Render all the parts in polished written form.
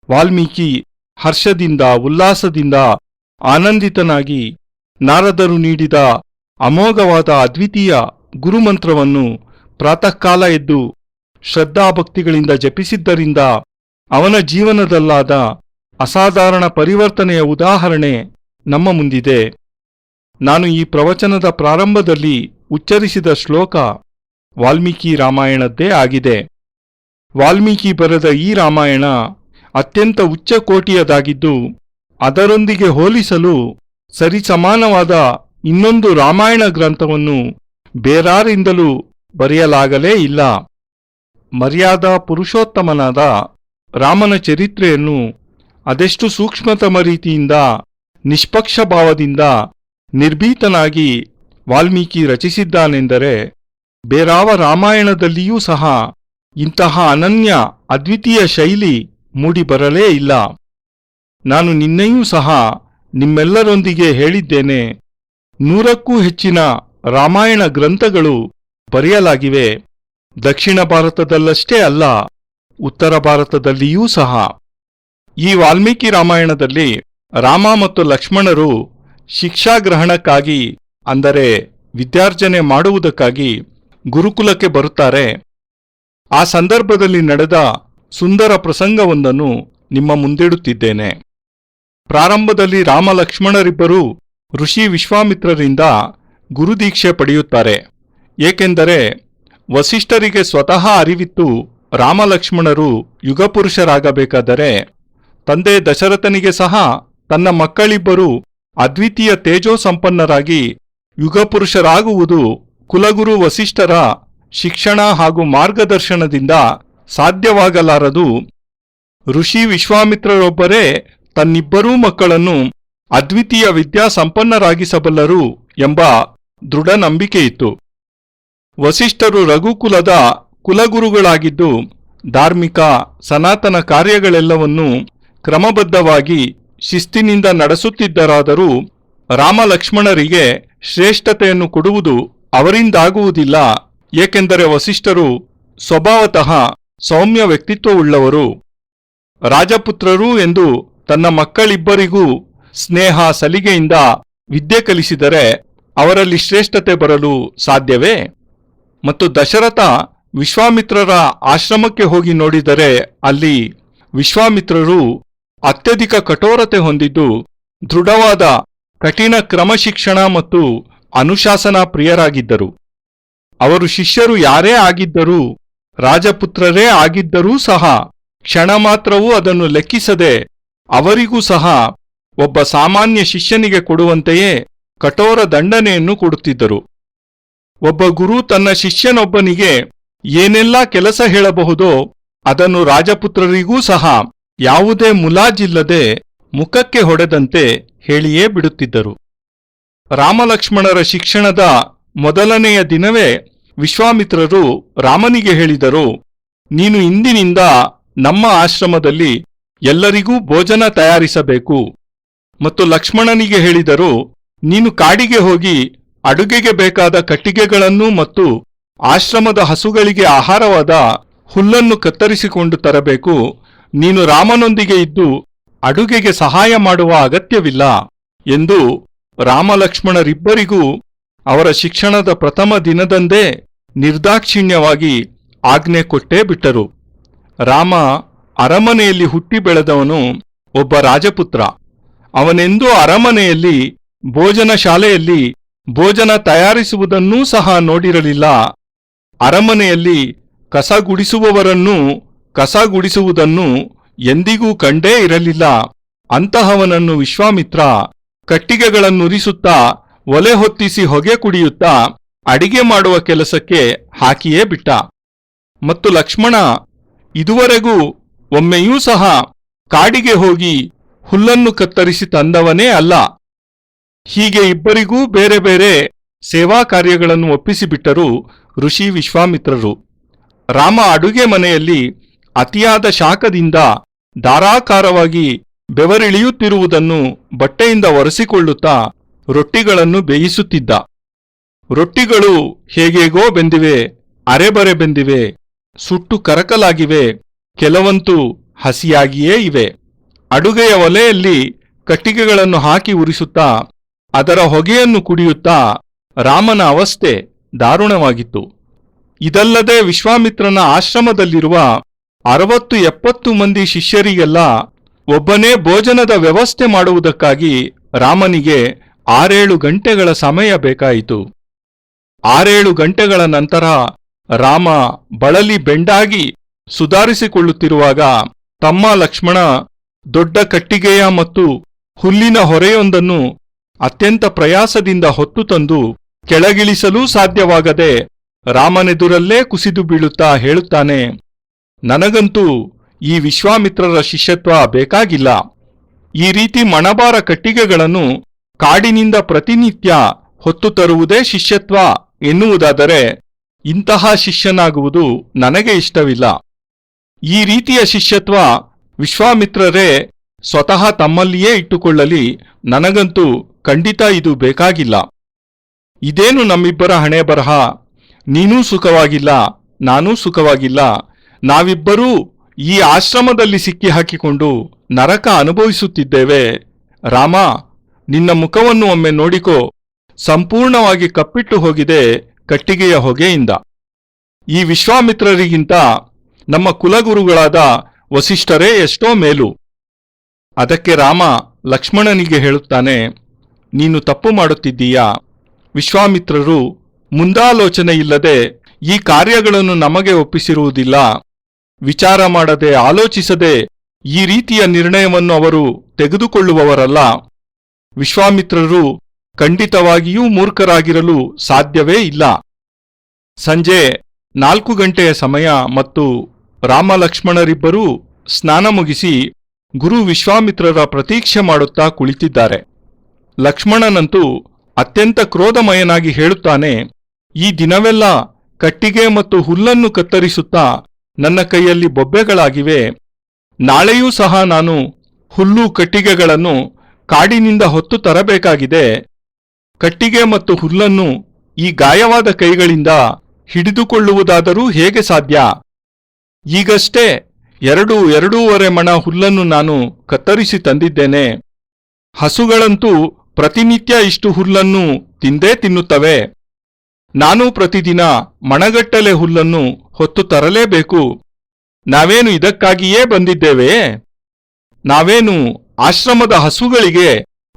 ವಾಲ್ಮೀಕಿ ಹರ್ಷದಿಂದ ಉಲ್ಲಾಸದಿಂದ ಆನಂದಿತನಾಗಿ ನಾರದರು ನೀಡಿದ ಅಮೋಘವಾದ ಅದ್ವಿತೀಯ ಗುರುಮಂತ್ರವನ್ನು ಪ್ರಾತಃ ಕಾಲ ಎದ್ದು ಶ್ರದ್ಧಾಭಕ್ತಿಗಳಿಂದ ಜಪಿಸಿದ್ದರಿಂದ ಅವನ ಜೀವನದಲ್ಲಾದ ಅಸಾಧಾರಣ ಪರಿವರ್ತನೆಯ ಉದಾಹರಣೆ ನಮ್ಮ ಮುಂದಿದೆ. ನಾನು ಈ ಪ್ರವಚನದ ಪ್ರಾರಂಭದಲ್ಲಿ ಉಚ್ಚರಿಸಿದ ಶ್ಲೋಕ ವಾಲ್ಮೀಕಿ ರಾಮಾಯಣದ್ದೇ ಆಗಿದೆ. ವಾಲ್ಮೀಕಿ ಬರೆದ ಈ ರಾಮಾಯಣ ಅತ್ಯಂತ ಉಚ್ಚಕೋಟಿಯದಾಗಿದ್ದು, ಅದರೊಂದಿಗೆ ಹೋಲಿಸಲು ಸರಿಸಮಾನವಾದ ಇನ್ನೊಂದು ರಾಮಾಯಣ ಗ್ರಂಥವನ್ನು ಬೇರಾರಿಂದಲೂ ಬರೆಯಲಾಗಲೇ ಇಲ್ಲ. ಮರ್ಯಾದಾ ಪುರುಷೋತ್ತಮನಾದ ರಾಮನ ಚರಿತ್ರೆಯನ್ನು ಅದೆಷ್ಟು ಸೂಕ್ಷ್ಮತಮ ರೀತಿಯಿಂದ, ನಿಷ್ಪಕ್ಷ ಭಾವದಿಂದ, ನಿರ್ಭೀತನಾಗಿ ವಾಲ್ಮೀಕಿ ರಚಿಸಿದ್ದಾನೆಂದರೆ ಬೇರಾವ ರಾಮಾಯಣದಲ್ಲಿಯೂ ಸಹ ಇಂತಹ ಅನನ್ಯ ಅದ್ವಿತೀಯ ಶೈಲಿ ಮೂಡಿಬರಲೇ ಇಲ್ಲ. ನಾನು ನಿನ್ನೆಯೂ ಸಹ ನಿಮ್ಮೆಲ್ಲರೊಂದಿಗೆ ಹೇಳಿದ್ದೇನೆ, 100ಕ್ಕೂ ಹೆಚ್ಚಿನ ರಾಮಾಯಣ ಗ್ರಂಥಗಳು ಬರೆಯಲಾಗಿವೆ. ದಕ್ಷಿಣ ಭಾರತದಲ್ಲಷ್ಟೇ ಅಲ್ಲ, ಉತ್ತರ ಭಾರತದಲ್ಲಿಯೂ ಸಹ. ಈ ವಾಲ್ಮೀಕಿ ರಾಮಾಯಣದಲ್ಲಿ ರಾಮ ಮತ್ತು ಲಕ್ಷ್ಮಣರು ಶಿಕ್ಷಾಗ್ರಹಣಕ್ಕಾಗಿ, ಅಂದರೆ ವಿದ್ಯಾರ್ಜನೆ ಮಾಡುವುದಕ್ಕಾಗಿ ಗುರುಕುಲಕ್ಕೆ ಬರುತ್ತಾರೆ. ಆ ಸಂದರ್ಭದಲ್ಲಿ ನಡೆದ ಸುಂದರ ಪ್ರಸಂಗವೊಂದನ್ನು ನಿಮ್ಮ ಮುಂದಿಡುತ್ತಿದ್ದೇನೆ. ಪ್ರಾರಂಭದಲ್ಲಿ ರಾಮ ಲಕ್ಷ್ಮಣರಿಬ್ಬರೂ ಋಷಿ ವಿಶ್ವಾಮಿತ್ರರಿಂದ ಗುರುದೀಕ್ಷೆ ಪಡೆಯುತ್ತಾರೆ. ಏಕೆಂದರೆ ವಸಿಷ್ಠರಿಗೆ ಸ್ವತಃ ಅರಿವಿತ್ತು, ರಾಮಲಕ್ಷ್ಮಣರು ಯುಗಪುರುಷರಾಗಬೇಕಾದರೆ ತಂದೆ ದಶರಥನಿಗೆ ಸಹ ತನ್ನ ಮಕ್ಕಳಿಬ್ಬರು ಅದ್ವಿತೀಯ ತೇಜೋಸಂಪನ್ನರಾಗಿ ಯುಗಪುರುಷರಾಗುವುದು ಕುಲಗುರು ವಸಿಷ್ಠರ ಶಿಕ್ಷಣ ಹಾಗೂ ಮಾರ್ಗದರ್ಶನದಿಂದ ಸಾಧ್ಯವಾಗಲಾರದು. ಋಷಿ ವಿಶ್ವಾಮಿತ್ರರೊಬ್ಬರೇ ತನ್ನಿಬ್ಬರೂ ಮಕ್ಕಳನ್ನು ಅದ್ವಿತೀಯ ವಿದ್ಯಾಸಂಪನ್ನರಾಗಿಸಬಲ್ಲರು ಎಂಬ ದೃಢ ನಂಬಿಕೆಯಿತ್ತು. ವಸಿಷ್ಠರು ರಘುಕುಲದ ಕುಲಗುರುಗಳಾಗಿದ್ದು, ಧಾರ್ಮಿಕ ಸನಾತನ ಕಾರ್ಯಗಳೆಲ್ಲವನ್ನೂ ಕ್ರಮಬದ್ಧವಾಗಿ ಶಿಸ್ತಿನಿಂದ ನಡೆಸುತ್ತಿದ್ದರಾದರೂ ರಾಮಲಕ್ಷ್ಮಣರಿಗೆ ಶ್ರೇಷ್ಠತೆಯನ್ನು ಕೊಡುವುದು ಅವರಿಂದಾಗುವುದಿಲ್ಲ. ಏಕೆಂದರೆ ವಸಿಷ್ಠರು ಸ್ವಭಾವತಃ ಸೌಮ್ಯ ವ್ಯಕ್ತಿತ್ವವುಳ್ಳವರು. ರಾಜಪುತ್ರರು ಎಂದು ತನ್ನ ಮಕ್ಕಳಿಬ್ಬರಿಗೂ ಸ್ನೇಹ ಸಲಿಗೆಯಿಂದ ವಿದ್ಯೆ ಕಲಿಸಿದರೆ ಅವರಲ್ಲಿ ಶ್ರೇಷ್ಠತೆ ಬರಲು ಸಾಧ್ಯವೇ? ಮತ್ತು ದಶರಥ ವಿಶ್ವಾಮಿತ್ರರ ಆಶ್ರಮಕ್ಕೆ ಹೋಗಿ ನೋಡಿದರೆ ಅಲ್ಲಿ ವಿಶ್ವಾಮಿತ್ರರು ಅತ್ಯಧಿಕ ಕಠೋರತೆ ಹೊಂದಿದ್ದು, ದೃಢವಾದ ಕಠಿಣ ಕ್ರಮಶಿಕ್ಷಣ ಮತ್ತು ಅನುಶಾಸನಾ ಪ್ರಿಯರಾಗಿದ್ದರು. ಅವರು ಶಿಷ್ಯರು ಯಾರೇ ಆಗಿದ್ದರೂ, ರಾಜಪುತ್ರರೇ ಆಗಿದ್ದರೂ ಸಹ ಕ್ಷಣ ಮಾತ್ರವೂ ಅದನ್ನು ಲೆಕ್ಕಿಸದೆ ಅವರಿಗೂ ಸಹ ಒಬ್ಬ ಸಾಮಾನ್ಯ ಶಿಷ್ಯನಿಗೆ ಕೊಡುವಂತೆಯೇ ಕಠೋರ ದಂಡನೆಯನ್ನು ಕೊಡುತ್ತಿದ್ದರು. ಒಬ್ಬ ಗುರು ತನ್ನ ಶಿಷ್ಯನೊಬ್ಬನಿಗೆ ಏನೆಲ್ಲ ಕೆಲಸ ಹೇಳಬಹುದೋ ಅದನ್ನು ರಾಜಪುತ್ರರಿಗೂ ಸಹ ಯಾವುದೇ ಮುಲಾಜಿಲ್ಲದೆ ಮುಖಕ್ಕೆ ಹೊಡೆದಂತೆ ಹೇಳಿಯೇ ಬಿಡುತ್ತಿದ್ದರು. ರಾಮಲಕ್ಷ್ಮಣರ ಶಿಕ್ಷಣದ ಮೊದಲನೆಯ ದಿನವೇ ವಿಶ್ವಾಮಿತ್ರರು ರಾಮನಿಗೆ ಹೇಳಿದರು, ನೀನು ಇಂದಿನಿಂದ ನಮ್ಮ ಆಶ್ರಮದಲ್ಲಿ ಎಲ್ಲರಿಗೂ ಭೋಜನ ತಯಾರಿಸಬೇಕು. ಮತ್ತು ಲಕ್ಷ್ಮಣನಿಗೆ ಹೇಳಿದರು, ನೀನು ಕಾಡಿಗೆ ಹೋಗಿ ಅಡುಗೆಗೆ ಬೇಕಾದ ಕಟ್ಟಿಗೆಗಳನ್ನು ಮತ್ತು ಆಶ್ರಮದ ಹಸುಗಳಿಗೆ ಆಹಾರವಾದ ಹುಲ್ಲನ್ನು ಕತ್ತರಿಸಿಕೊಂಡು ತರಬೇಕು. ನೀನು ರಾಮನೊಂದಿಗೆ ಇದ್ದು ಅಡುಗೆಗೆ ಸಹಾಯ ಮಾಡುವ ಅಗತ್ಯವಿಲ್ಲ ಎಂದು ರಾಮಲಕ್ಷ್ಮಣರಿಬ್ಬರಿಗೂ ಅವರ ಶಿಕ್ಷಣದ ಪ್ರಥಮ ದಿನದಂದೇ ನಿರ್ದಾಕ್ಷಿಣ್ಯವಾಗಿ ಆಜ್ಞೆ ಕೊಟ್ಟೇ ಬಿಟ್ಟರು. ರಾಮ ಅರಮನೆಯಲ್ಲಿ ಹುಟ್ಟಿ ಬೆಳೆದವನು, ಒಬ್ಬ ರಾಜಪುತ್ರ. ಅವನೆಂದೂ ಅರಮನೆಯಲ್ಲಿ ಭೋಜನ ಶಾಲೆಯಲ್ಲಿ ಭೋಜನ ತಯಾರಿಸುವುದನ್ನೂ ಸಹ ನೋಡಿರಲಿಲ್ಲ. ಅರಮನೆಯಲ್ಲಿ ಕಸ ಗುಡಿಸುವವರನ್ನೂ ಕಸ ಗುಡಿಸುವುದನ್ನು ಎಂದಿಗೂ ಕಂಡೇ ಇರಲಿಲ್ಲ. ಅಂತಹವನನ್ನು ವಿಶ್ವಾಮಿತ್ರ ಕಟ್ಟಿಗೆಗಳನ್ನುರಿಸುತ್ತಾ, ಒಲೆ ಹೊತ್ತಿಸಿ ಹೊಗೆ ಕುಡಿಯುತ್ತಾ ಅಡಿಗೆ ಮಾಡುವ ಕೆಲಸಕ್ಕೆ ಹಾಕಿಯೇ ಬಿಟ್ಟ. ಮತ್ತು ಲಕ್ಷ್ಮಣ ಇದುವರೆಗೂ ಒಮ್ಮೆಯೂ ಸಹ ಕಾಡಿಗೆ ಹೋಗಿ ಹುಲ್ಲನ್ನು ಕತ್ತರಿಸಿ ತಂದವನೇ ಅಲ್ಲ. ಹೀಗೆ ಇಬ್ಬರಿಗೂ ಬೇರೆ ಬೇರೆ ಸೇವಾ ಕಾರ್ಯಗಳನ್ನು ಒಪ್ಪಿಸಿಬಿಟ್ಟರು ಋಷಿ ವಿಶ್ವಾಮಿತ್ರರು. ರಾಮ ಅಡುಗೆ ಮನೆಯಲ್ಲಿ ಅತಿಯಾದ ಶಾಖದಿಂದ ಧಾರಾಕಾರವಾಗಿ ಬೆವರಿಳಿಯುತ್ತಿರುವುದನ್ನು ಬಟ್ಟೆಯಿಂದ ಒರೆಸಿಕೊಳ್ಳುತ್ತಾ ರೊಟ್ಟಿಗಳನ್ನು ಬೇಯಿಸುತ್ತಿದ್ದ. ರೊಟ್ಟಿಗಳು ಹೇಗೇಗೋ ಬೆಂದಿವೆ, ಅರೆಬರೆ ಬೆಂದಿವೆ, ಸುಟ್ಟು ಕರಕಲಾಗಿವೆ, ಕೆಲವಂತೂ ಹಸಿಯಾಗಿಯೇ ಇವೆ. ಅಡುಗೆಯ ಒಲೆಯಲ್ಲಿ ಕಟ್ಟಿಗೆಗಳನ್ನು ಹಾಕಿ ಉರಿಸುತ್ತಾ ಅದರ ಹೊಗೆಯನ್ನು ಕುಡಿಯುತ್ತಾ ರಾಮನ ಅವಸ್ಥೆ ದಾರುಣವಾಗಿತ್ತು. ಇದಲ್ಲದೆ ವಿಶ್ವಾಮಿತ್ರನ ಆಶ್ರಮದಲ್ಲಿರುವ 60-70 ಮಂದಿ ಶಿಷ್ಯರಿಗೆಲ್ಲ ಒಬ್ಬನೇ ಭೋಜನದ ವ್ಯವಸ್ಥೆ ಮಾಡುವುದಕ್ಕಾಗಿ ರಾಮನಿಗೆ 6-7 ಗಂಟೆಗಳ ಸಮಯ ಬೇಕಾಯಿತು. 6-7 ಗಂಟೆಗಳ ನಂತರ ರಾಮ ಬಳಲಿ ಬೆಂಡಾಗಿ ಸುಧಾರಿಸಿಕೊಳ್ಳುತ್ತಿರುವಾಗ ತಮ್ಮ ಲಕ್ಷ್ಮಣ ದೊಡ್ಡ ಕಟ್ಟಿಗೆಯ ಮತ್ತು ಹುಲ್ಲಿನ ಹೊರೆಯೊಂದನ್ನು ಅತ್ಯಂತ ಪ್ರಯಾಸದಿಂದ ಹೊತ್ತು ತಂದು ಕೆಳಗಿಳಿಸಲೂ ಸಾಧ್ಯವಾಗದೆ ರಾಮನೆದುರಲ್ಲೇ ಕುಸಿದು ಬೀಳುತ್ತಾ ಹೇಳುತ್ತಾನೆ, ನನಗಂತೂ ಈ ವಿಶ್ವಾಮಿತ್ರರ ಶಿಷ್ಯತ್ವ ಬೇಕಾಗಿಲ್ಲ. ಈ ರೀತಿ ಮಣಬಾರ ಕಟ್ಟಿಗೆಗಳನ್ನು ಕಾಡಿನಿಂದ ಪ್ರತಿನಿತ್ಯ ಹೊತ್ತು ತರುವುದೇ ಶಿಷ್ಯತ್ವ ಎನ್ನುವುದಾದರೆ ಇಂತಹ ಶಿಷ್ಯನಾಗುವುದು ನನಗೆ ಇಷ್ಟವಿಲ್ಲ. ಈ ರೀತಿಯ ಶಿಷ್ಯತ್ವ ವಿಶ್ವಾಮಿತ್ರರೇ ಸ್ವತಃ ತಮ್ಮಲ್ಲಿಯೇ ಇಟ್ಟುಕೊಳ್ಳಲಿ, ನನಗಂತೂ ಖಂಡಿತ ಇದು ಬೇಕಾಗಿಲ್ಲ. ಇದೇನು ನಮ್ಮಿಬ್ಬರ ಹಣೆ ಬರಹ, ನೀನೂ ಸುಖವಾಗಿಲ್ಲ, ನಾನೂ ಸುಖವಾಗಿಲ್ಲ, ನಾವಿಬ್ಬರೂ ಈ ಆಶ್ರಮದಲ್ಲಿ ಸಿಕ್ಕಿ ಹಾಕಿಕೊಂಡು ನರಕ ಅನುಭವಿಸುತ್ತಿದ್ದೇವೆ. ರಾಮ, ನಿನ್ನ ಮುಖವನ್ನು ಒಮ್ಮೆ ನೋಡಿಕೋ, ಸಂಪೂರ್ಣವಾಗಿ ಕಪ್ಪಿಟ್ಟು ಹೋಗಿದೆ ಕಟ್ಟಿಗೆಯ ಹೊಗೆಯಿಂದ. ಈ ವಿಶ್ವಾಮಿತ್ರರಿಗಿಂತ ನಮ್ಮ ಕುಲಗುರುಗಳಾದ ವಸಿಷ್ಠರೇ ಎಷ್ಟೋ ಮೇಲು. ಅದಕ್ಕೆ ರಾಮ ಲಕ್ಷ್ಮಣನಿಗೆ ಹೇಳುತ್ತಾನೆ, ನೀನು ತಪ್ಪು ಮಾಡುತ್ತಿದ್ದೀಯಾ. ವಿಶ್ವಾಮಿತ್ರರು ಮುಂದಾಲೋಚನೆಯಿಲ್ಲದೆ ಈ ಕಾರ್ಯಗಳನ್ನು ನಮಗೆ ಒಪ್ಪಿಸಿರುವುದಿಲ್ಲ. ವಿಚಾರ ಮಾಡದೆ ಆಲೋಚಿಸದೆ ಈ ರೀತಿಯ ನಿರ್ಣಯವನ್ನು ಅವರು ತೆಗೆದುಕೊಳ್ಳುವವರಲ್ಲ. ವಿಶ್ವಾಮಿತ್ರರು ಖಂಡಿತವಾಗಿಯೂ ಮೂರ್ಖರಾಗಿರಲು ಸಾಧ್ಯವೇ ಇಲ್ಲ. ಸಂಜೆ 4 ಗಂಟೆಯ ಸಮಯ ಮತ್ತು ರಾಮ ಲಕ್ಷ್ಮಣರಿಬ್ಬರೂ ಸ್ನಾನ ಮುಗಿಸಿ ಗುರು ವಿಶ್ವಾಮಿತ್ರರ ಪ್ರತೀಕ್ಷೆ ಮಾಡುತ್ತಾ ಕುಳಿತಿದ್ದಾರೆ. ಲಕ್ಷ್ಮಣನಂತೂ ಅತ್ಯಂತ ಕ್ರೋಧಮಯನಾಗಿ ಹೇಳುತ್ತಾನೆ, ಈ ದಿನವೆಲ್ಲ ಕಟ್ಟಿಗೆ ಮತ್ತು ಹುಲ್ಲನ್ನು ಕತ್ತರಿಸುತ್ತಾ ನನ್ನ ಕೈಯಲ್ಲಿ ಬೊಬ್ಬೆಗಳಾಗಿವೆ. ನಾಳೆಯೂ ಸಹ ನಾನು ಹುಲ್ಲು ಕಟ್ಟಿಗೆಗಳನ್ನು ಕಾಡಿನಿಂದ ಹೊತ್ತು ತರಬೇಕಾಗಿದೆ. ಕಟ್ಟಿಗೆ ಮತ್ತು ಹುಲ್ಲನ್ನು ಈ ಗಾಯವಾದ ಕೈಗಳಿಂದ ಹಿಡಿದುಕೊಳ್ಳುವುದಾದರೂ ಹೇಗೆ ಸಾಧ್ಯ? ಈಗಷ್ಟೇ 2-2.5 ಮಣ ಹುಲ್ಲನ್ನು ನಾನು ಕತ್ತರಿಸಿ ತಂದಿದ್ದೇನೆ. ಹಸುಗಳಂತೂ ಪ್ರತಿನಿತ್ಯ ಇಷ್ಟು ಹುಲ್ಲನ್ನು ತಿಂದೇ ತಿನ್ನುತ್ತವೆ. ನಾನು ಪ್ರತಿದಿನ ಮಣಗಟ್ಟಲೆ ಹುಲ್ಲನ್ನು ಹೊತ್ತು ತರಲೇಬೇಕು. ನಾವೇನು ಇದಕ್ಕಾಗಿಯೇ ಬಂದಿದ್ದೇವೆ? ನಾವೇನು ಆಶ್ರಮದ ಹಸುಗಳಿಗೆ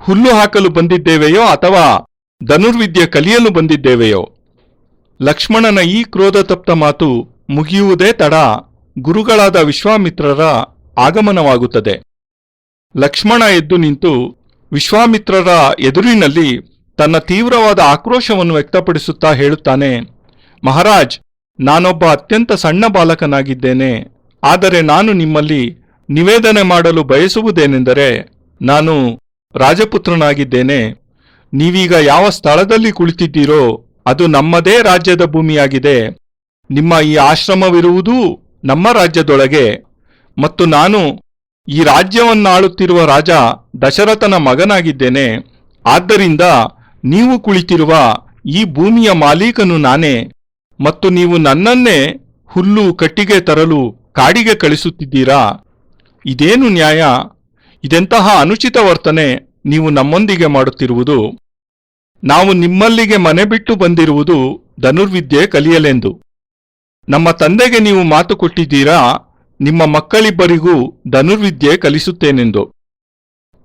ಹುಲ್ಲು ಹಾಕಲು ಬಂದಿದ್ದೇವೆಯೋ ಅಥವಾ ಧನುರ್ವಿದ್ಯೆ ಕಲಿಯಲು ಬಂದಿದ್ದೇವೆಯೋ? ಲಕ್ಷ್ಮಣನ ಈ ಕ್ರೋಧತಪ್ತ ಮಾತು ಮುಗಿಯುವುದೇ ತಡ ಗುರುಗಳಾದ ವಿಶ್ವಾಮಿತ್ರರ ಆಗಮನವಾಗುತ್ತದೆ. ಲಕ್ಷ್ಮಣ ಎದ್ದು ನಿಂತು ವಿಶ್ವಾಮಿತ್ರರ ಎದುರಿನಲ್ಲಿ ತನ್ನ ತೀವ್ರವಾದ ಆಕ್ರೋಶವನ್ನು ವ್ಯಕ್ತಪಡಿಸುತ್ತಾ ಹೇಳುತ್ತಾನೆ, ಮಹಾರಾಜ್, ನಾನೊಬ್ಬ ಅತ್ಯಂತ ಸಣ್ಣ ಬಾಲಕನಾಗಿದ್ದೇನೆ. ಆದರೆ ನಾನು ನಿಮ್ಮಲ್ಲಿ ನಿವೇದನೆ ಮಾಡಲು ಬಯಸುವುದೇನೆಂದರೆ, ನಾನು ರಾಜಪುತ್ರನಾಗಿದ್ದೇನೆ. ನೀವೀಗ ಯಾವ ಸ್ಥಳದಲ್ಲಿ ಕುಳಿತಿದ್ದೀರೋ ಅದು ನಮ್ಮದೇ ರಾಜ್ಯದ ಭೂಮಿಯಾಗಿದೆ. ನಿಮ್ಮ ಈ ಆಶ್ರಮವಿರುವುದೂ ನಮ್ಮ ರಾಜ್ಯದೊಳಗೆ ಮತ್ತು ನಾನು ಈ ರಾಜ್ಯವನ್ನಾಳುತ್ತಿರುವ ರಾಜ ದಶರಥನ ಮಗನಾಗಿದ್ದೇನೆ. ಆದ್ದರಿಂದ ನೀವು ಕುಳಿತಿರುವ ಈ ಭೂಮಿಯ ಮಾಲೀಕನು ನಾನೇ ಮತ್ತು ನೀವು ನನ್ನನ್ನೇ ಹುಲ್ಲು ಕಟ್ಟಿಗೆ ತರಲು ಕಾಡಿಗೆ ಕಳಿಸುತ್ತಿದ್ದೀರಾ? ಇದೇನು ನ್ಯಾಯ? ಇದೆಂತಹ ಅನುಚಿತ ವರ್ತನೆ ನೀವು ನಮ್ಮೊಂದಿಗೆ ಮಾಡುತ್ತಿರುವುದು? ನಾವು ನಿಮ್ಮಲ್ಲಿಗೆ ಮನೆ ಬಿಟ್ಟು ಬಂದಿರುವುದು ಧನುರ್ವಿದ್ಯೆ ಕಲಿಯಲೆಂದು. ನಮ್ಮ ತಂದೆಗೆ ನೀವು ಮಾತು ಕೊಟ್ಟಿದ್ದೀರಾ, ನಿಮ್ಮ ಮಕ್ಕಳಿಬ್ಬರಿಗೂ ಧನುರ್ವಿದ್ಯೆ ಕಲಿಸುತ್ತೇನೆಂದು.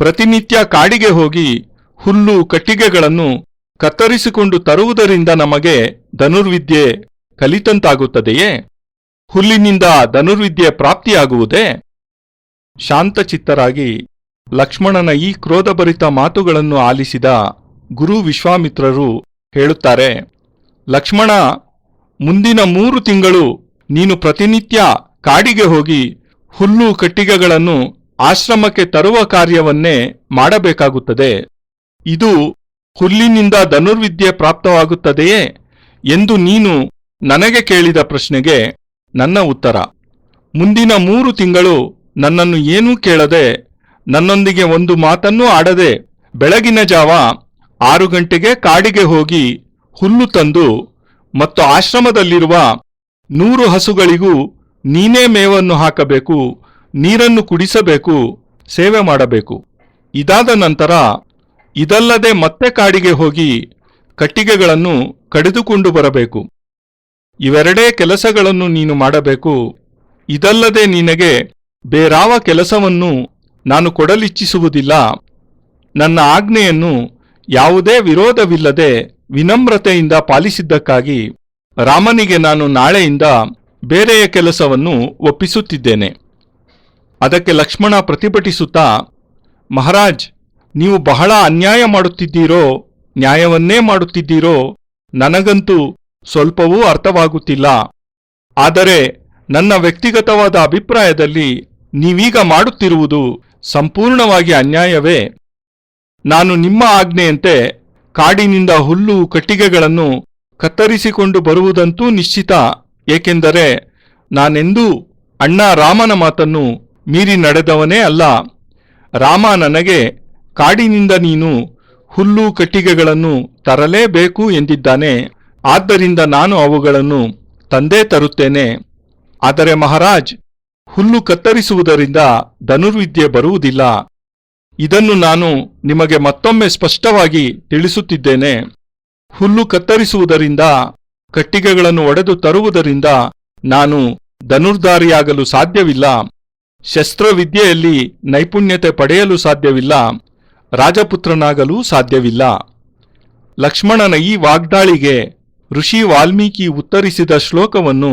ಪ್ರತಿನಿತ್ಯ ಕಾಡಿಗೆ ಹೋಗಿ ಹುಲ್ಲು ಕಟ್ಟಿಗೆಗಳನ್ನು ಕತ್ತರಿಸಿಕೊಂಡು ತರುವುದರಿಂದ ನಮಗೆ ಧನುರ್ವಿದ್ಯೆ ಕಲಿತಂತಾಗುತ್ತದೆಯೇ? ಹುಲ್ಲಿನಿಂದ ಧನುರ್ವಿದ್ಯೆ ಪ್ರಾಪ್ತಿಯಾಗುವುದೇ? ಶಾಂತಚಿತ್ತರಾಗಿ ಲಕ್ಷ್ಮಣನ ಈ ಕ್ರೋಧಭರಿತ ಮಾತುಗಳನ್ನು ಆಲಿಸಿದ ಗುರು ವಿಶ್ವಾಮಿತ್ರರು ಹೇಳುತ್ತಾರೆ, ಲಕ್ಷ್ಮಣ, ಮುಂದಿನ 3 ತಿಂಗಳು ನೀನು ಪ್ರತಿನಿತ್ಯ ಕಾಡಿಗೆ ಹೋಗಿ ಹುಲ್ಲು ಕಟ್ಟಿಗೆಗಳನ್ನು ಆಶ್ರಮಕ್ಕೆ ತರುವ ಕಾರ್ಯವನ್ನೇ ಮಾಡಬೇಕಾಗುತ್ತದೆ. ಇದು ಹುಲ್ಲಿನಿಂದ ಧನುರ್ವಿದ್ಯೆ ಪ್ರಾಪ್ತವಾಗುತ್ತದೆಯೇ ಎಂದು ನೀನು ನನಗೆ ಕೇಳಿದ ಪ್ರಶ್ನೆಗೆ ನನ್ನ ಉತ್ತರ, ಮುಂದಿನ 3 ತಿಂಗಳು ನನ್ನನ್ನು ಏನೂ ಕೇಳದೆ, ನನ್ನೊಂದಿಗೆ ಒಂದು ಮಾತನ್ನೂ ಆಡದೆ ಬೆಳಗಿನ ಜಾವ 6 ಗಂಟೆಗೆ ಕಾಡಿಗೆ ಹೋಗಿ ಹುಲ್ಲು ತಂದು ಮತ್ತು ಆಶ್ರಮದಲ್ಲಿರುವ 100 ಹಸುಗಳಿಗೂ ನೀನೇ ಮೇವನ್ನು ಹಾಕಬೇಕು. ನೀರನ್ನು ಕುಡಿಸಬೇಕು, ಸೇವೆ ಮಾಡಬೇಕು. ಇದಾದ ನಂತರ ಇದಲ್ಲದೆ ಮತ್ತೆ ಕಾಡಿಗೆ ಹೋಗಿ ಕಟ್ಟಿಗೆಗಳನ್ನು ಕಡಿದುಕೊಂಡು ಬರಬೇಕು. ಇವೆರಡೇ ಕೆಲಸಗಳನ್ನು ನೀನು ಮಾಡಬೇಕು. ಇದಲ್ಲದೆ ನಿನಗೆ ಬೇರಾವ ಕೆಲಸವನ್ನು ನಾನು ಕೊಡಲಿಚ್ಛಿಸುವುದಿಲ್ಲ. ನನ್ನ ಆಜ್ಞೆಯನ್ನು ಯಾವುದೇ ವಿರೋಧವಿಲ್ಲದೆ ವಿನಮ್ರತೆಯಿಂದ ಪಾಲಿಸಿದ್ದಕ್ಕಾಗಿ ರಾಮನಿಗೆ ನಾನು ನಾಳೆಯಿಂದ ಬೇರೆಯ ಕೆಲಸವನ್ನು ಒಪ್ಪಿಸುತ್ತಿದ್ದೇನೆ. ಅದಕ್ಕೆ ಲಕ್ಷ್ಮಣ ಪ್ರತಿಭಟಿಸುತ್ತಾ, ಮಹಾರಾಜ್, ನೀವು ಬಹಳ ಅನ್ಯಾಯ ಮಾಡುತ್ತಿದ್ದೀರೋ, ನ್ಯಾಯವನ್ನೇ ಮಾಡುತ್ತಿದ್ದೀರೋ, ನನಗಂತೂ ಸ್ವಲ್ಪವೂ ಅರ್ಥವಾಗುತ್ತಿಲ್ಲ. ಆದರೆ ನನ್ನ ವ್ಯಕ್ತಿಗತವಾದ ಅಭಿಪ್ರಾಯದಲ್ಲಿ ನೀವೀಗ ಮಾಡುತ್ತಿರುವುದು ಸಂಪೂರ್ಣವಾಗಿ ಅನ್ಯಾಯವೇ. ನಾನು ನಿಮ್ಮ ಆಜ್ಞೆಯಂತೆ ಕಾಡಿನಿಂದ ಹುಲ್ಲು ಕಟ್ಟಿಗೆಗಳನ್ನು ಕತ್ತರಿಸಿಕೊಂಡು ಬರುವುದಂತೂ ನಿಶ್ಚಿತ. ಏಕೆಂದರೆ ನಾನೆಂದೂ ಅಣ್ಣ ರಾಮನ ಮಾತನ್ನು ಮೀರಿ ನಡೆದವನೇ ಅಲ್ಲ. ರಾಮ ನನಗೆ ಕಾಡಿನಿಂದ ನೀನು ಹುಲ್ಲು ಕಟ್ಟಿಗೆಗಳನ್ನು ತರಲೇಬೇಕು ಎಂದಿದ್ದಾನೆ. ಆದ್ದರಿಂದ ನಾನು ಅವುಗಳನ್ನು ತಂದೇ ತರುತ್ತೇನೆ. ಆದರೆ ಮಹಾರಾಜ್, ಹುಲ್ಲು ಕತ್ತರಿಸುವುದರಿಂದ ಧನುರ್ವಿದ್ಯೆ ಬರುವುದಿಲ್ಲ. ಇದನ್ನು ನಾನು ನಿಮಗೆ ಮತ್ತೊಮ್ಮೆ ಸ್ಪಷ್ಟವಾಗಿ ತಿಳಿಸುತ್ತಿದ್ದೇನೆ. ಹುಲ್ಲು ಕತ್ತರಿಸುವುದರಿಂದ, ಕಟ್ಟಿಗೆಗಳನ್ನು ಒಡೆದು ತರುವುದರಿಂದ ನಾನು ಧನುರ್ಧಾರಿಯಾಗಲು ಸಾಧ್ಯವಿಲ್ಲ. ಶಸ್ತ್ರವಿದ್ಯೆಯಲ್ಲಿ ನೈಪುಣ್ಯತೆ ಪಡೆಯಲು ಸಾಧ್ಯವಿಲ್ಲ. ರಾಜಪುತ್ರನಾಗಲೂ ಸಾಧ್ಯವಿಲ್ಲ. ಲಕ್ಷ್ಮಣನ ಈ ವಾಗ್ದಾಳಿಗೆ ಋಷಿ ವಾಲ್ಮೀಕಿ ಉತ್ತರಿಸಿದ ಶ್ಲೋಕವನ್ನು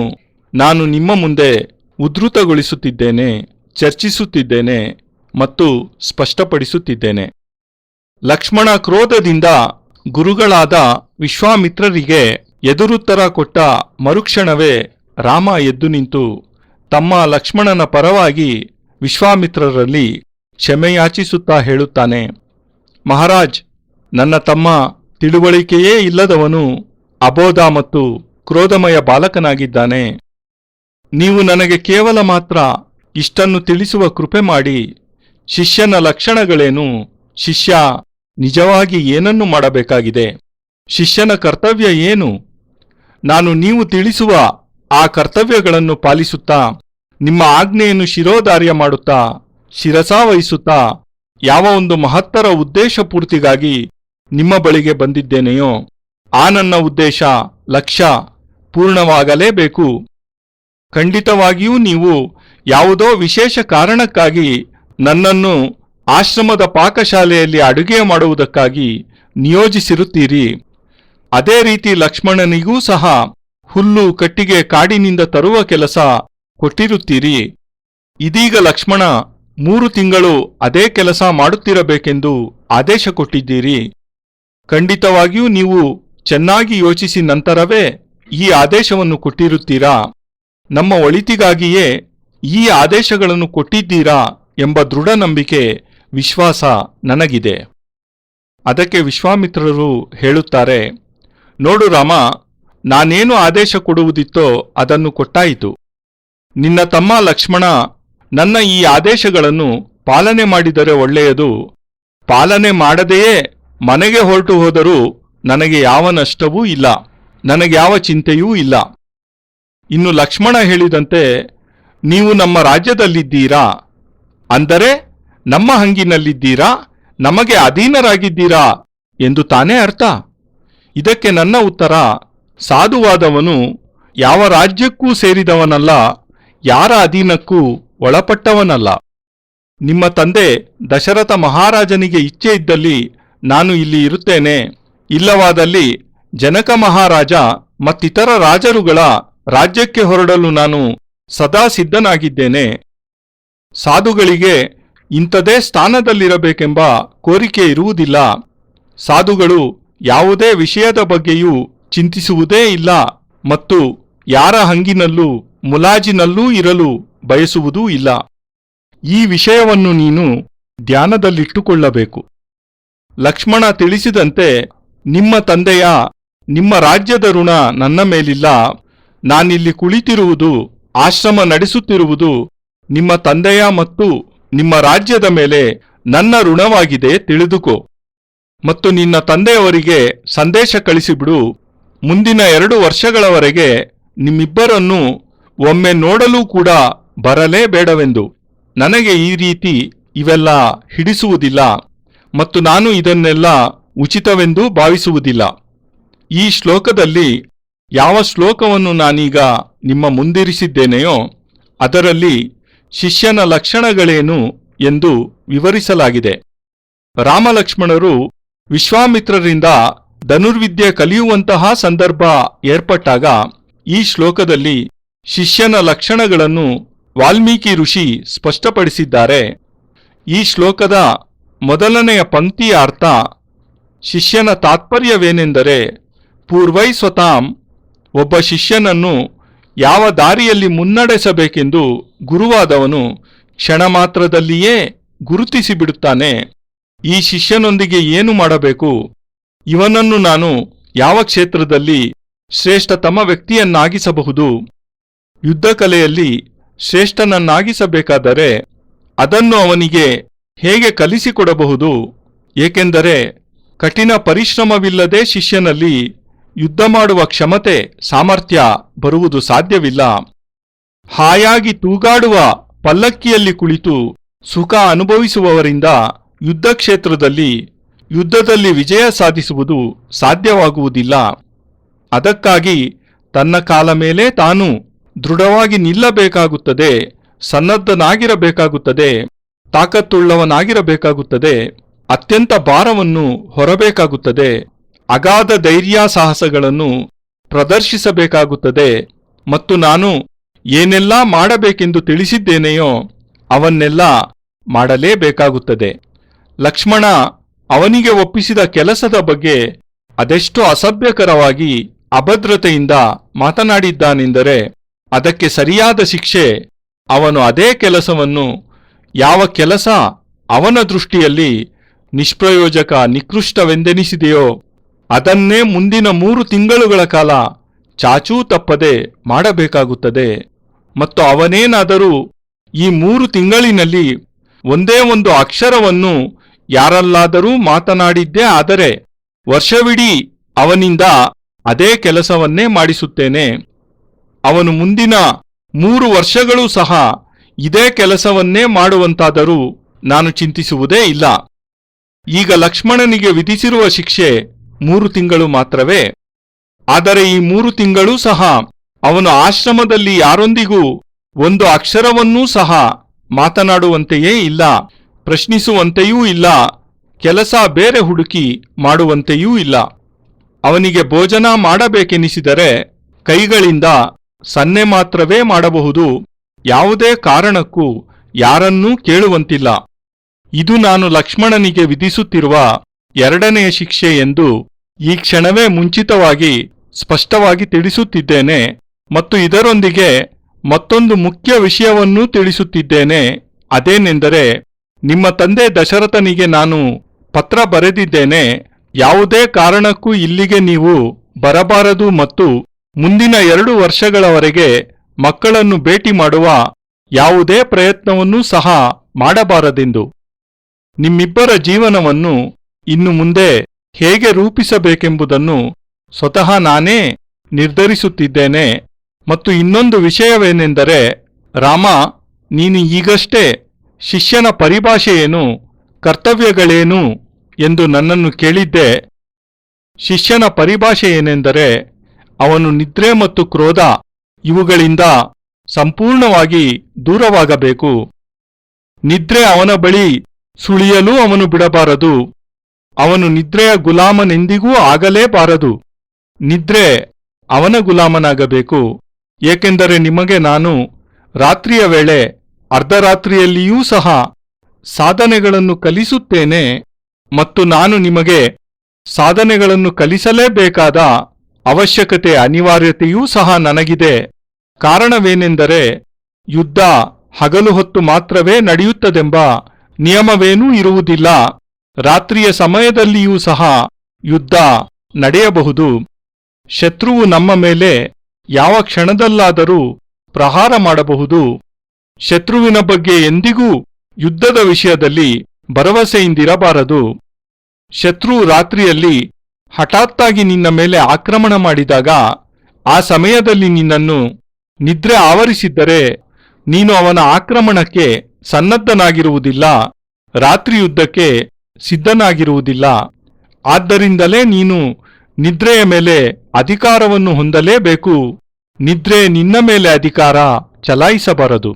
ನಾನು ನಿಮ್ಮ ಮುಂದೆ ಉದ್ಧೃತಗೊಳಿಸುತ್ತಿದ್ದೇನೆ, ಚರ್ಚಿಸುತ್ತಿದ್ದೇನೆ ಮತ್ತು ಸ್ಪಷ್ಟಪಡಿಸುತ್ತಿದ್ದೇನೆ. ಲಕ್ಷ್ಮಣ ಕ್ರೋಧದಿಂದ ಗುರುಗಳಾದ ವಿಶ್ವಾಮಿತ್ರರಿಗೆ ಎದುರುತ್ತರ ಕೊಟ್ಟ ಮರುಕ್ಷಣವೇ ರಾಮ ಎದ್ದು ನಿಂತು ತಮ್ಮ ಲಕ್ಷ್ಮಣನ ಪರವಾಗಿ ವಿಶ್ವಾಮಿತ್ರರಲ್ಲಿ ಕ್ಷಮೆಯಾಚಿಸುತ್ತಾ ಹೇಳುತ್ತಾನೆ, ಮಹಾರಾಜ್, ನನ್ನ ತಮ್ಮ ತಿಳುವಳಿಕೆಯೇ ಇಲ್ಲದವನು, ಅಬೋಧ ಮತ್ತು ಕ್ರೋಧಮಯ ಬಾಲಕನಾಗಿದ್ದಾನೆ. ನೀವು ನನಗೆ ಕೇವಲ ಮಾತ್ರ ಇಷ್ಟನ್ನು ತಿಳಿಸುವ ಕೃಪೆ ಮಾಡಿ. ಶಿಷ್ಯನ ಲಕ್ಷಣಗಳೇನು? ಶಿಷ್ಯ ನಿಜವಾಗಿ ಏನನ್ನು ಮಾಡಬೇಕಾಗಿದೆ? ಶಿಷ್ಯನ ಕರ್ತವ್ಯ ಏನು? ನಾನು ನೀವು ತಿಳಿಸುವ ಆ ಕರ್ತವ್ಯಗಳನ್ನು ಪಾಲಿಸುತ್ತಾ, ನಿಮ್ಮ ಆಜ್ಞೆಯನ್ನು ಶಿರೋಧಾರ್ಯ ಮಾಡುತ್ತಾ, ಶಿರಸಾವಹಿಸುತ್ತಾ, ಯಾವ ಒಂದು ಮಹತ್ತರ ಉದ್ದೇಶ ಪೂರ್ತಿಗಾಗಿ ನಿಮ್ಮ ಬಳಿಗೆ ಬಂದಿದ್ದೇನೆಯೋ ಆ ನನ್ನ ಉದ್ದೇಶ, ಲಕ್ಷ್ಯ ಪೂರ್ಣವಾಗಲೇಬೇಕು. ಖಂಡಿತವಾಗಿಯೂ ನೀವು ಯಾವುದೋ ವಿಶೇಷ ಕಾರಣಕ್ಕಾಗಿ ನನ್ನನ್ನು ಆಶ್ರಮದ ಪಾಕಶಾಲೆಯಲ್ಲಿ ಅಡುಗೆ ಮಾಡುವುದಕ್ಕಾಗಿ ನಿಯೋಜಿಸಿರುತ್ತೀರಿ. ಅದೇ ರೀತಿ ಲಕ್ಷ್ಮಣನಿಗೂ ಸಹ ಹುಲ್ಲು ಕಟ್ಟಿಗೆ ಕಾಡಿನಿಂದ ತರುವ ಕೆಲಸ ಕೊಟ್ಟಿರುತ್ತೀರಿ. ಇದೀಗ ಲಕ್ಷ್ಮಣ 3 ತಿಂಗಳು ಅದೇ ಕೆಲಸ ಮಾಡುತ್ತಿರಬೇಕೆಂದು ಆದೇಶ ಕೊಟ್ಟಿದ್ದೀರಿ. ಖಂಡಿತವಾಗಿಯೂ ನೀವು ಚೆನ್ನಾಗಿ ಯೋಚಿಸಿ ನಂತರವೇ ಈ ಆದೇಶವನ್ನು ಕೊಟ್ಟಿರುತ್ತೀರಾ? ನಮ್ಮ ಒಳಿತಿಗಾಗಿಯೇ ಈ ಆದೇಶಗಳನ್ನು ಕೊಟ್ಟಿದ್ದೀರಾ ಎಂಬ ದೃಢ ನಂಬಿಕೆ, ವಿಶ್ವಾಸ ನನಗಿದೆ. ಅದಕ್ಕೆ ವಿಶ್ವಾಮಿತ್ರರು ಹೇಳುತ್ತಾರೆ, ನೋಡು ರಾಮ, ನಾನೇನು ಆದೇಶ ಕೊಡುವುದಿತ್ತೋ ಅದನ್ನು ಕೊಟ್ಟಾಯಿತು. ನಿನ್ನ ತಮ್ಮ ಲಕ್ಷ್ಮಣ ನನ್ನ ಈ ಆದೇಶಗಳನ್ನು ಪಾಲನೆ ಮಾಡಿದರೆ ಒಳ್ಳೆಯದು. ಪಾಲನೆ ಮಾಡದೆಯೇ ಮನೆಗೆ ಹೊರಟು ಹೋದರೂ ನನಗೆ ಯಾವ ನಷ್ಟವೂ ಇಲ್ಲ, ನನಗೆ ಯಾವ ಚಿಂತೆಯೂ ಇಲ್ಲ. ಇನ್ನು ಲಕ್ಷ್ಮಣ ಹೇಳಿದಂತೆ ನೀವು ನಮ್ಮ ರಾಜ್ಯದಲ್ಲಿದ್ದೀರಾ, ಅಂದರೆ ನಮ್ಮ ಹಂಗಿನಲ್ಲಿದ್ದೀರಾ, ನಮಗೆ ಅಧೀನರಾಗಿದ್ದೀರಾ ಎಂದು ತಾನೇ ಅರ್ಥ. ಇದಕ್ಕೆ ನನ್ನ ಉತ್ತರ, ಸಾಧುವಾದವನು ಯಾವ ರಾಜ್ಯಕ್ಕೂ ಸೇರಿದವನಲ್ಲ, ಯಾರ ಅಧೀನಕ್ಕೂ ಒಳಪಟ್ಟವನಲ್ಲ. ನಿಮ್ಮ ತಂದೆ ದಶರಥ ಮಹಾರಾಜನಿಗೆ ಇಚ್ಛೆ ಇದ್ದಲ್ಲಿ ನಾನು ಇಲ್ಲಿ ಇರುತ್ತೇನೆ. ಇಲ್ಲವಾದಲ್ಲಿ ಜನಕ ಮಹಾರಾಜ ಮತ್ತಿತರ ರಾಜರುಗಳ ರಾಜ್ಯಕ್ಕೆ ಹೊರಡಲು ನಾನು ಸದಾ ಸಿದ್ಧನಾಗಿದ್ದೇನೆ. ಸಾಧುಗಳಿಗೆ ಇಂಥದೇ ಸ್ಥಾನದಲ್ಲಿರಬೇಕೆಂಬ ಕೋರಿಕೆ ಇರುವುದಿಲ್ಲ. ಸಾಧುಗಳು ಯಾವುದೇ ವಿಷಯದ ಬಗ್ಗೆಯೂ ಚಿಂತಿಸುವುದೇ ಇಲ್ಲ ಮತ್ತು ಯಾರ ಹಂಗಿನಲ್ಲೂ ಮುಲಾಜಿನಲ್ಲೂ ಇರಲು ಬಯಸುವುದೂ ಇಲ್ಲ. ಈ ವಿಷಯವನ್ನು ನೀನು ಧ್ಯಾನದಲ್ಲಿಟ್ಟುಕೊಳ್ಳಬೇಕು. ಲಕ್ಷ್ಮಣ ತಿಳಿಸಿದಂತೆ ನಿಮ್ಮ ತಂದೆಯ, ನಿಮ್ಮ ರಾಜ್ಯದ ಋಣ ನನ್ನ ಮೇಲಿಲ್ಲ. ನಾನಿಲ್ಲಿ ಕುಳಿತಿರುವುದು, ಆಶ್ರಮ ನಡೆಸುತ್ತಿರುವುದು ನಿಮ್ಮ ತಂದೆಯ ಮತ್ತು ನಿಮ್ಮ ರಾಜ್ಯದ ಮೇಲೆ ನನ್ನ ಋಣವಾಗಿದೆ ತಿಳಿದುಕೋ. ಮತ್ತು ನಿನ್ನ ತಂದೆಯವರಿಗೆ ಸಂದೇಶ ಕಳಿಸಿಬಿಡು, ಮುಂದಿನ 2 ವರ್ಷಗಳವರೆಗೆ ನಿಮ್ಮಿಬ್ಬರನ್ನೂ ಒಮ್ಮೆ ನೋಡಲೂ ಕೂಡ ಬರಲೇಬೇಡವೆಂದು. ನನಗೆ ಈ ರೀತಿ ಇವೆಲ್ಲ ಹಿಡಿಸುವುದಿಲ್ಲ ಮತ್ತು ನಾನು ಇದನ್ನೆಲ್ಲ ಉಚಿತವೆಂದೂ ಭಾವಿಸುವುದಿಲ್ಲ. ಈ ಶ್ಲೋಕದಲ್ಲಿ ಯಾವ ಶ್ಲೋಕವನ್ನು ನಾನೀಗ ನಿಮ್ಮ ಮುಂದಿರಿಸಿದ್ದೇನೆಯೋ ಅದರಲ್ಲಿ ಶಿಷ್ಯನ ಲಕ್ಷಣಗಳೇನು ಎಂದು ವಿವರಿಸಲಾಗಿದೆ. ರಾಮಲಕ್ಷ್ಮಣರು ವಿಶ್ವಾಮಿತ್ರರಿಂದ ಧನುರ್ವಿದ್ಯೆ ಕಲಿಯುವಂತಹ ಸಂದರ್ಭ ಏರ್ಪಟ್ಟಾಗ ಈ ಶ್ಲೋಕದಲ್ಲಿ ಶಿಷ್ಯನ ಲಕ್ಷಣಗಳನ್ನು ವಾಲ್ಮೀಕಿ ಋಷಿ ಸ್ಪಷ್ಟಪಡಿಸಿದ್ದಾರೆ. ಈ ಶ್ಲೋಕದ ಮೊದಲನೆಯ ಪಂಕ್ತಿಯ ಅರ್ಥ: ಶಿಷ್ಯನ ತಾತ್ಪರ್ಯವೇನೆಂದರೆ ಪೂರ್ವೈ ಸ್ವತಾಂ, ಒಬ್ಬ ಶಿಷ್ಯನನ್ನು ಯಾವ ದಾರಿಯಲ್ಲಿ ಮುನ್ನಡೆಸಬೇಕೆಂದು ಗುರುವಾದವನು ಕ್ಷಣ ಮಾತ್ರದಲ್ಲಿಯೇ ಗುರುತಿಸಿಬಿಡುತ್ತಾನೆ. ಈ ಶಿಷ್ಯನೊಂದಿಗೆ ಏನು ಮಾಡಬೇಕು, ಇವನನ್ನು ನಾನು ಯಾವ ಕ್ಷೇತ್ರದಲ್ಲಿ ಶ್ರೇಷ್ಠತಮ ವ್ಯಕ್ತಿಯನ್ನಾಗಿಸಬಹುದು, ಯುದ್ಧ ಕಲೆಯಲ್ಲಿ ಶ್ರೇಷ್ಠನನ್ನಾಗಿಸಬೇಕಾದರೆ ಅದನ್ನು ಅವನಿಗೆ ಹೇಗೆ ಕಲಿಸಿಕೊಡಬಹುದು, ಏಕೆಂದರೆ ಕಠಿಣ ಪರಿಶ್ರಮವಿಲ್ಲದೆ ಶಿಷ್ಯನಲ್ಲಿ ಯುದ್ಧ ಮಾಡುವ ಕ್ಷಮತೆ ಸಾಮರ್ಥ್ಯ ಬರುವುದು ಸಾಧ್ಯವಿಲ್ಲ. ಹಾಯಾಗಿ ತೂಗಾಡುವ ಪಲ್ಲಕ್ಕಿಯಲ್ಲಿ ಕುಳಿತು ಸುಖ ಅನುಭವಿಸುವವರಿಂದ ಯುದ್ಧ ಕ್ಷೇತ್ರದಲ್ಲಿ ಯುದ್ಧದಲ್ಲಿ ವಿಜಯ ಸಾಧಿಸುವುದು ಸಾಧ್ಯವಾಗುವುದಿಲ್ಲ. ಅದಕ್ಕಾಗಿ ತನ್ನ ಕಾಲ ಮೇಲೆ ತಾನು ದೃಢವಾಗಿ ನಿಲ್ಲಬೇಕಾಗುತ್ತದೆ, ಸನ್ನದ್ಧನಾಗಿರಬೇಕಾಗುತ್ತದೆ, ತಾಕತ್ತುಳ್ಳವನಾಗಿರಬೇಕಾಗುತ್ತದೆ, ಅತ್ಯಂತ ಭಾರವನ್ನು ಹೊರಬೇಕಾಗುತ್ತದೆ, ಅಗಾಧ ಧೈರ್ಯ ಸಾಹಸಗಳನ್ನು ಪ್ರದರ್ಶಿಸಬೇಕಾಗುತ್ತದೆ ಮತ್ತು ನಾನು ಏನೆಲ್ಲ ಮಾಡಬೇಕೆಂದು ತಿಳಿಸಿದ್ದೇನೆಯೋ ಅವನ್ನೆಲ್ಲ ಮಾಡಲೇಬೇಕಾಗುತ್ತದೆ. ಲಕ್ಷ್ಮಣ ಅವನಿಗೆ ಒಪ್ಪಿಸಿದ ಕೆಲಸದ ಬಗ್ಗೆ ಅದೆಷ್ಟು ಅಸಭ್ಯಕರವಾಗಿ ಅಭದ್ರತೆಯಿಂದ ಮಾತನಾಡಿದ್ದಾನೆಂದರೆ ಅದಕ್ಕೆ ಸರಿಯಾದ ಶಿಕ್ಷೆ ಅವನು ಅದೇ ಕೆಲಸವನ್ನು, ಯಾವ ಕೆಲಸ ಅವನ ದೃಷ್ಟಿಯಲ್ಲಿ ನಿಷ್ಪ್ರಯೋಜಕ ನಿಕೃಷ್ಟವೆಂದೆನಿಸಿದೆಯೋ ಅದನ್ನೇ ಮುಂದಿನ 3 ತಿಂಗಳುಗಳ ಕಾಲ ಚಾಚೂ ತಪ್ಪದೆ ಮಾಡಬೇಕಾಗುತ್ತದೆ. ಮತ್ತು ಅವನೇನಾದರೂ ಈ 3 ತಿಂಗಳಿನಲ್ಲಿ ಒಂದೇ ಒಂದು ಅಕ್ಷರವನ್ನು ಯಾರಲ್ಲಾದರೂ ಮಾತನಾಡಿದ್ದೇ ಆದರೆ ವರ್ಷವಿಡೀ ಅವನಿಂದ ಅದೇ ಕೆಲಸವನ್ನೇ ಮಾಡಿಸುತ್ತೇನೆ. ಅವನು ಮುಂದಿನ 3 ವರ್ಷಗಳೂ ಸಹ ಇದೇ ಕೆಲಸವನ್ನೇ ಮಾಡುವಂತಾದರೂ ನಾನು ಚಿಂತಿಸುವುದೇ ಇಲ್ಲ. ಈಗ ಲಕ್ಷ್ಮಣನಿಗೆ ವಿಧಿಸಿರುವ ಶಿಕ್ಷೆ 3 ತಿಂಗಳು ಮಾತ್ರವೇ. ಆದರೆ ಈ 3 ತಿಂಗಳೂ ಸಹ ಅವನು ಆಶ್ರಮದಲ್ಲಿ ಯಾರೊಂದಿಗೂ ಒಂದು ಅಕ್ಷರವನ್ನೂ ಸಹ ಮಾತನಾಡುವಂತೆಯೇ ಇಲ್ಲ, ಪ್ರಶ್ನಿಸುವಂತೆಯೂ ಇಲ್ಲ, ಕೆಲಸ ಬೇರೆ ಹುಡುಕಿ ಮಾಡುವಂತೆಯೂ ಇಲ್ಲ. ಅವನಿಗೆ ಭೋಜನ ಮಾಡಬೇಕೆನಿಸಿದರೆ ಕೈಗಳಿಂದ ಸನ್ನೆ ಮಾತ್ರವೇ ಮಾಡಬಹುದು, ಯಾವುದೇ ಕಾರಣಕ್ಕೂ ಯಾರನ್ನೂ ಕೇಳುವಂತಿಲ್ಲ. ಇದು ನಾನು ಲಕ್ಷ್ಮಣನಿಗೆ ವಿಧಿಸುತ್ತಿರುವ 2ನೆಯ ಶಿಕ್ಷೆ ಎಂದು ಈ ಕ್ಷಣವೇ ಮುಂಚಿತವಾಗಿ ಸ್ಪಷ್ಟವಾಗಿ ತಿಳಿಸುತ್ತಿದ್ದೇನೆ. ಮತ್ತು ಇದರೊಂದಿಗೆ ಮತ್ತೊಂದು ಮುಖ್ಯ ವಿಷಯವನ್ನೂ ತಿಳಿಸುತ್ತಿದ್ದೇನೆ. ಅದೇನೆಂದರೆ, ನಿಮ್ಮ ತಂದೆ ದಶರಥನಿಗೆ ನಾನು ಪತ್ರ ಬರೆದಿದ್ದೇನೆ. ಯಾವುದೇ ಕಾರಣಕ್ಕೂ ಇಲ್ಲಿಗೆ ನೀವು ಬರಬಾರದು ಮತ್ತು ಮುಂದಿನ 2 ವರ್ಷಗಳವರೆಗೆ ಮಕ್ಕಳನ್ನು ಭೇಟಿ ಮಾಡುವ ಯಾವುದೇ ಪ್ರಯತ್ನವನ್ನೂ ಸಹ ಮಾಡಬಾರದೆಂದು. ನಿಮ್ಮಿಬ್ಬರ ಜೀವನವನ್ನು ಇನ್ನು ಮುಂದೆ ಹೇಗೆ ರೂಪಿಸಬೇಕೆಂಬುದನ್ನು ಸ್ವತಃ ನಾನೇ ನಿರ್ಧರಿಸುತ್ತಿದ್ದೇನೆ. ಮತ್ತು ಇನ್ನೊಂದು ವಿಷಯವೇನೆಂದರೆ, ರಾಮ, ನೀನು ಈಗಷ್ಟೇ ಶಿಷ್ಯನ ಪರಿಭಾಷೆಯೇನು, ಕರ್ತವ್ಯಗಳೇನು ಎಂದು ನನ್ನನ್ನು ಕೇಳಿದ್ದೆ. ಶಿಷ್ಯನ ಪರಿಭಾಷೆ ಏನೆಂದರೆ ಅವನು ನಿದ್ರೆ ಮತ್ತು ಕ್ರೋಧ ಇವುಗಳಿಂದ ಸಂಪೂರ್ಣವಾಗಿ ದೂರವಾಗಬೇಕು. ನಿದ್ರೆ ಅವನ ಬಳಿ ಸುಳಿಯಲೂ ಅವನು ಬಿಡಬಾರದು. ಅವನು ನಿದ್ರೆಯ ಗುಲಾಮನೆಂದಿಗೂ ಆಗಲೇಬಾರದು. ನಿದ್ರೆ ಅವನ ಗುಲಾಮನಾಗಬೇಕು. ಏಕೆಂದರೆ ನಿಮಗೆ ನಾನು ರಾತ್ರಿಯ ವೇಳೆ ಅರ್ಧರಾತ್ರಿಯಲ್ಲಿಯೂ ಸಹ ಸಾಧನೆಗಳನ್ನು ಕಲಿಸುತ್ತೇನೆ ಮತ್ತು ನಾನು ನಿಮಗೆ ಸಾಧನೆಗಳನ್ನು ಕಲಿಸಲೇಬೇಕಾದ ಅವಶ್ಯಕತೆ ಅನಿವಾರ್ಯತೆಯೂ ಸಹ ನನಗಿದೆ. ಕಾರಣವೇನೆಂದರೆ ಯುದ್ಧ ಹಗಲು ಹೊತ್ತು ಮಾತ್ರವೇ ನಡೆಯುತ್ತದೆಂಬ ನಿಯಮವೇನೂ ಇರುವುದಿಲ್ಲ. ರಾತ್ರಿಯ ಸಮಯದಲ್ಲಿಯೂ ಸಹ ಯುದ್ಧ ನಡೆಯಬಹುದು. ಶತ್ರುವು ನಮ್ಮ ಮೇಲೆ ಯಾವ ಕ್ಷಣದಲ್ಲಾದರೂ ಪ್ರಹಾರ ಮಾಡಬಹುದು. ಶತ್ರುವಿನ ಬಗ್ಗೆ ಎಂದಿಗೂ ಯುದ್ಧದ ವಿಷಯದಲ್ಲಿ ಭರವಸೆಯಿಂದಿರಬಾರದು. ಶತ್ರು ರಾತ್ರಿಯಲ್ಲಿ ಹಠಾತ್ತಾಗಿ ನಿನ್ನ ಮೇಲೆ ಆಕ್ರಮಣ ಮಾಡಿದಾಗ ಆ ಸಮಯದಲ್ಲಿ ನಿನ್ನನ್ನು ನಿದ್ರೆ ಆವರಿಸಿದ್ದರೆ ನೀನು ಅವನ ಆಕ್ರಮಣಕ್ಕೆ ಸನ್ನದ್ಧನಾಗಿರುವುದಿಲ್ಲ, ರಾತ್ರಿಯುದ್ಧಕ್ಕೆ ಸಿದ್ಧನಾಗಿರುವುದಿಲ್ಲ. ಆದ್ದರಿಂದಲೇ ನೀನು ನಿದ್ರೆಯ ಮೇಲೆ ಅಧಿಕಾರವನ್ನು ಹೊಂದಲೇಬೇಕು. ನಿದ್ರೆ ನಿನ್ನ ಮೇಲೆ ಅಧಿಕಾರ ಚಲಾಯಿಸಬಾರದು.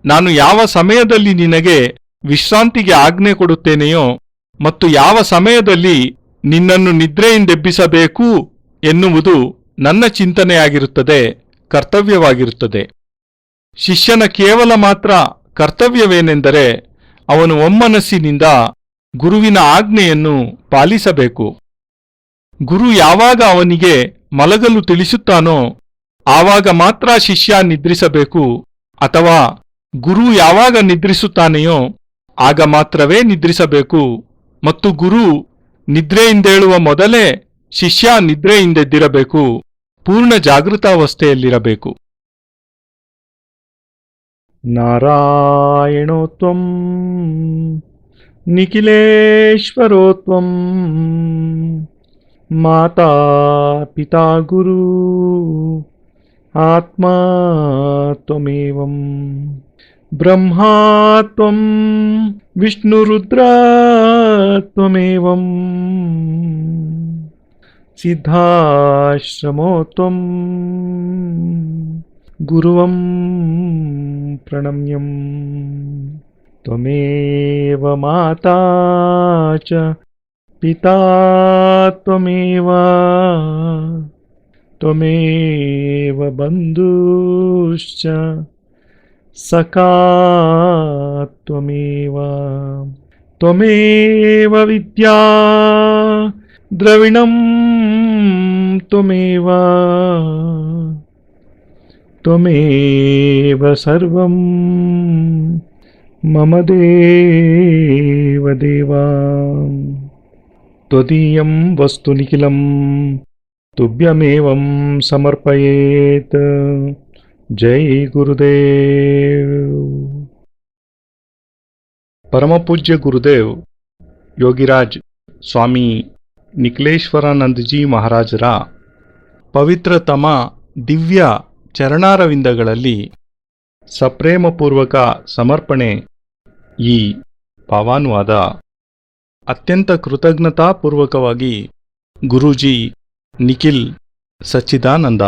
ನಾನು ಯಾವ ಸಮಯದಲ್ಲಿ ನಿನಗೆ ವಿಶ್ರಾಂತಿಗೆ ಆಜ್ಞೆ ಕೊಡುತ್ತೇನೆಯೋ ಮತ್ತು ಯಾವ ಸಮಯದಲ್ಲಿ ನಿನ್ನನ್ನು ನಿದ್ರೆಯಿಂದೆಬ್ಬಿಸಬೇಕು ಎನ್ನುವುದು ನನ್ನ ಚಿಂತನೆಯಾಗಿರುತ್ತದೆ, ಕರ್ತವ್ಯವಾಗಿರುತ್ತದೆ. ಶಿಷ್ಯನ ಕೇವಲ ಮಾತ್ರ ಕರ್ತವ್ಯವೇನೆಂದರೆ ಅವನು ಒಮ್ಮನಸ್ಸಿನಿಂದ ಗುರುವಿನ ಆಜ್ಞೆಯನ್ನು ಪಾಲಿಸಬೇಕು. ಗುರು ಯಾವಾಗ ಅವನಿಗೆ ಮಲಗಲು ತಿಳಿಸುತ್ತಾನೋ ಆವಾಗ ಮಾತ್ರ ಶಿಷ್ಯ ನಿದ್ರಿಸಬೇಕು, ಅಥವಾ ಗುರು ಯಾವಾಗ ನಿದ್ರಿಸುತ್ತಾನೆಯೋ ಆಗ ಮಾತ್ರವೇ ನಿದ್ರಿಸಬೇಕು. ಮತ್ತು ಗುರು ನಿದ್ರೆಯಿಂದೇಳುವ ಮೊದಲೇ ಶಿಷ್ಯ ನಿದ್ರೆಯಿಂದೆದ್ದಿರಬೇಕು, ಪೂರ್ಣ ಜಾಗೃತಾವಸ್ಥೆಯಲ್ಲಿರಬೇಕು. ನಾರಾಯಣೋತ್ವಂ ನಿಖಿಲೇಶ್ವರೋತ್ವಂ ಮಾತಾ ಪಿತಾ ಗುರು ಆತ್ಮಾ ತ್ವಮೇವಂ ಬ್ರಹ್ಮಾ ತ್ವಂ ವಿಷ್ಣುರುದ್ರ ತ್ವಮೇವಂ ಸಿದ್ಧಾಶ್ರಮೋ ತ್ವಂ ಗುರುವಂ ಪ್ರಣಮ್ಯಂ ತ್ವಮೇವ ಮಾತಾ ಚ ಪಿತಾ ತ್ವಮೇವ ತ್ವಮೇವ ಬಂಧುಶ್ಚ ಸಖಾ ತ್ವಮೇವ ತ್ವಮೇವ ವಿದ್ಯಾ ದ್ರವಿಣಂ ತ್ವಮೇವ ತ್ವಮೇವ ಸರ್ವಂ ಮಮ ದೇವ ದೇವ ತ್ವದೀಯಂ ವಸ್ತು ನಿಖಿಲಂ ತುಭ್ಯಮೇವಂ ಸಮರ್ಪಯೇತ್. ಜೈ ಗುರುದೇವ್. ಪರಮಪೂಜ್ಯ ಗುರುದೇವ್ ಯೋಗಿರಾಜ್ ಸ್ವಾಮಿ ನಿಖಿಲೇಶ್ವರಾನಂದಜಿ ಮಹಾರಾಜರ ಪವಿತ್ರತಮ ದಿವ್ಯ ಚರಣಾರವಿಂದಗಳಲ್ಲಿ ಸಪ್ರೇಮಪೂರ್ವಕ ಸಮರ್ಪಣೆ ಈ ಭಾವಾನುವಾದ. ಅತ್ಯಂತ ಕೃತಜ್ಞತಾಪೂರ್ವಕವಾಗಿ ಗುರೂಜಿ ನಿಖಿಲ್ ಸಚ್ಚಿದಾನಂದ.